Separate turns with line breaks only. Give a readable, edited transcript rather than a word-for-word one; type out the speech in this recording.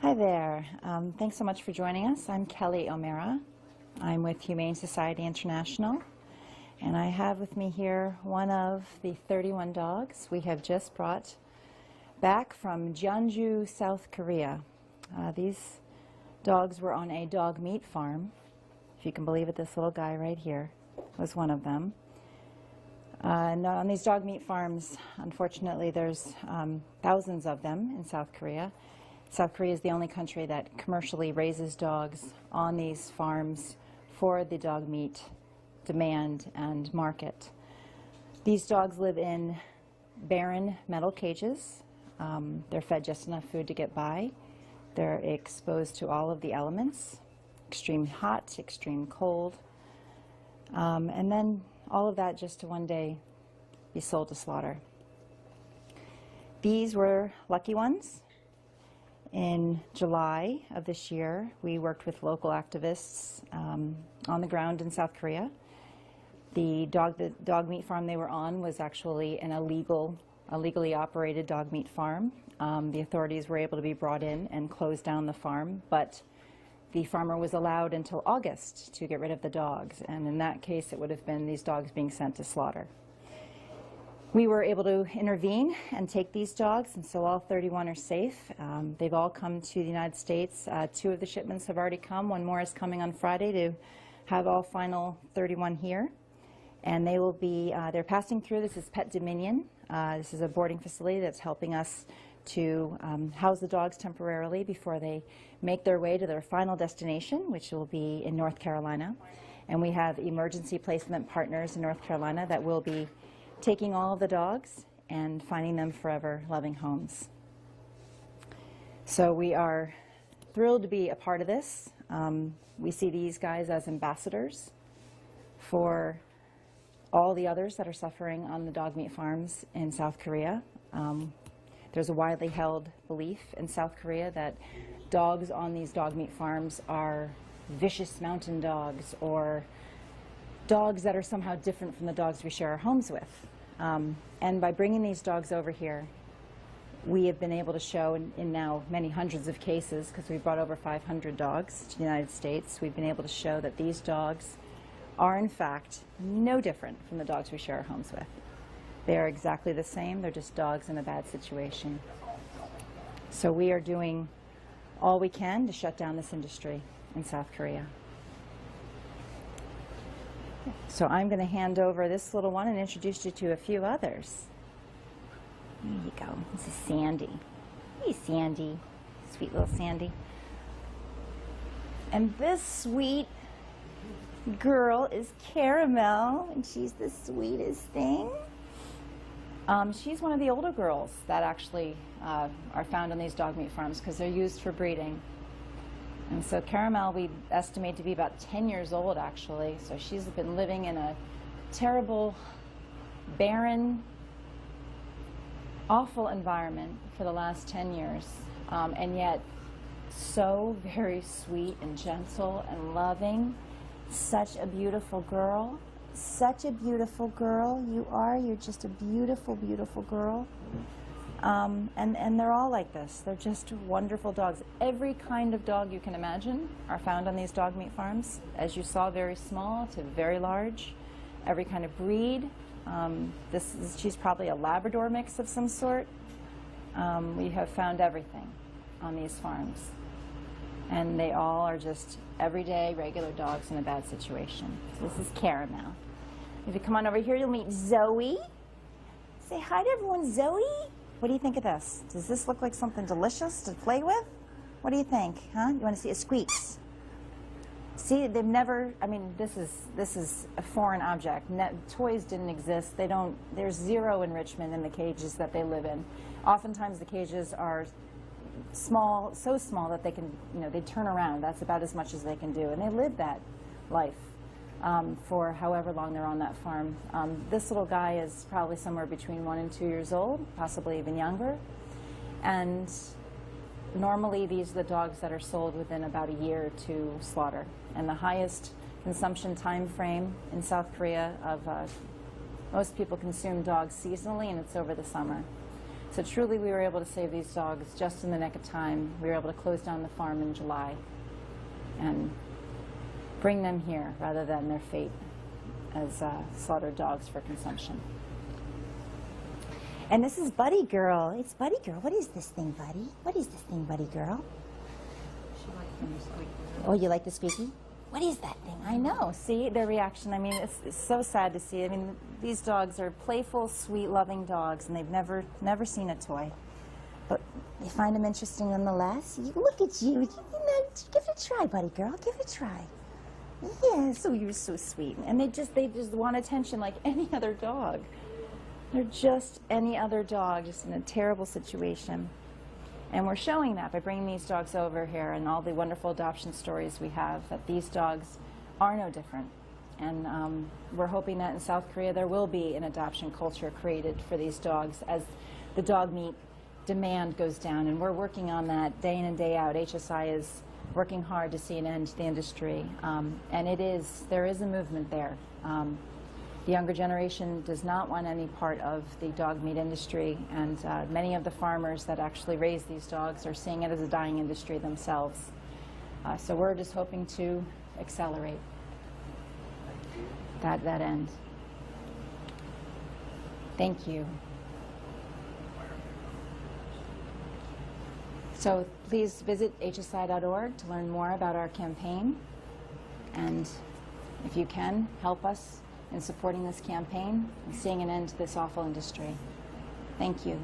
Hi there. Thanks so much for joining us. I'm Kelly O'Mara. I'm with Humane Society International, and I have with me here one of the 31 dogs we have just brought back from Jeonju, South Korea. These dogs were on a dog meat farm. If you can believe it, this little guy right here was one of them. And on these dog meat farms, unfortunately, there's thousands of them in South Korea. South Korea is the only country that commercially raises dogs on these farms for the dog meat demand and market. These dogs live in barren metal cages. They're fed just enough food to get by. They're exposed to all of the elements, extreme hot, extreme cold, and then all of that just to one day be sold to slaughter. These were lucky ones. In July of this year, we worked with local activists on the ground in South Korea. The dog meat farm they were on was actually a legally operated dog meat farm. The authorities were able to be brought in and close down the farm, but the farmer was allowed until August to get rid of the dogs, and in that case it would have been these dogs being sent to slaughter. We were able to intervene and take these dogs, and so all 31 are safe. They've all come to the United States. 2 of the shipments have already come. 1 more is coming on Friday to have all final 31 here. And they will be, they're passing through, this is Pet Dominion. This is a boarding facility that's helping us to house the dogs temporarily before they make their way to their final destination, which will be in North Carolina. And we have emergency placement partners in North Carolina that will be taking all of the dogs and finding them forever loving homes. So we are thrilled to be a part of this. We see these guys as ambassadors for all the others that are suffering on the dog meat farms in South Korea. There's a widely held belief in South Korea that dogs on these dog meat farms are vicious mountain dogs or dogs that are somehow different from the dogs we share our homes with. And by bringing these dogs over here, we have been able to show in now many hundreds of cases, because we've brought over 500 dogs to the United States, we've been able to show that these dogs are in fact no different from the dogs we share our homes with. They are exactly the same, they're just dogs in a bad situation. So we are doing all we can to shut down this industry in South Korea. So I'm going to hand over this little one and introduce you to a few others. There you go. This is Sandy. Hey, Sandy. Sweet little Sandy. And this sweet girl is Caramel, and she's the sweetest thing. She's one of the older girls that actually are found on these dog meat farms because they're used for breeding. And so Caramel, we estimate to be about 10 years old, actually. So she's been living in a terrible, barren, awful environment for the last 10 years. And yet so very sweet and gentle and loving. Such a beautiful girl. Such a beautiful girl you are. You're just a beautiful, beautiful girl. And they're all like this. They're just wonderful dogs. Every kind of dog you can imagine are found on these dog meat farms. As you saw, very small to very large. Every kind of breed. She's probably a Labrador mix of some sort. We have found everything on these farms. And they all are just everyday, regular dogs in a bad situation. So this is Caramel. If you come on over here, you'll meet Zoe. Say hi to everyone, Zoe. What do you think of this? Does this look like something delicious to play with? What do you think, huh? You want to see it squeaks? See, they've never, I mean, this is a foreign object. Toys didn't exist. There's zero enrichment in the cages that they live in. Oftentimes the cages are small, so small that they can, they turn around. That's about as much as they can do. And they live that life for however long they're on that farm. This little guy is probably somewhere between 1 and 2 years old, possibly even younger. And normally these are the dogs that are sold within about a year to slaughter. And the highest consumption time frame in South Korea of most people consume dogs seasonally, and it's over the summer. So truly we were able to save these dogs just in the nick of time. We were able to close down the farm in July and bring them here rather than their fate as slaughtered dogs for consumption.
And this is Buddy Girl. It's Buddy Girl. What is this thing, Buddy? What is this thing, Buddy Girl?
She likes them to squeak.
Oh, you like the squeaky? What is that thing?
I know. See their reaction. I mean, it's so sad to see. I mean, these dogs are playful, sweet, loving dogs, and they've never seen a toy.
But they find them interesting nonetheless. Look at you. Give it a try, Buddy Girl. Give it a try. Yes.
So you're so sweet, and they just want attention like any other dog. They're just any other dog, just in a terrible situation. And we're showing that by bringing these dogs over here and all the wonderful adoption stories we have, that these dogs are no different. And we're hoping that in South Korea there will be an adoption culture created for these dogs as the dog meat demand goes down. And we're working on that day in and day out. HSI is working hard to see an end to the industry. And there is a movement there. The younger generation does not want any part of the dog meat industry, and many of the farmers that actually raise these dogs are seeing it as a dying industry themselves. So we're just hoping to accelerate that end. Thank you. So please visit hsi.org to learn more about our campaign, and if you can, help us in supporting this campaign and seeing an end to this awful industry. Thank you.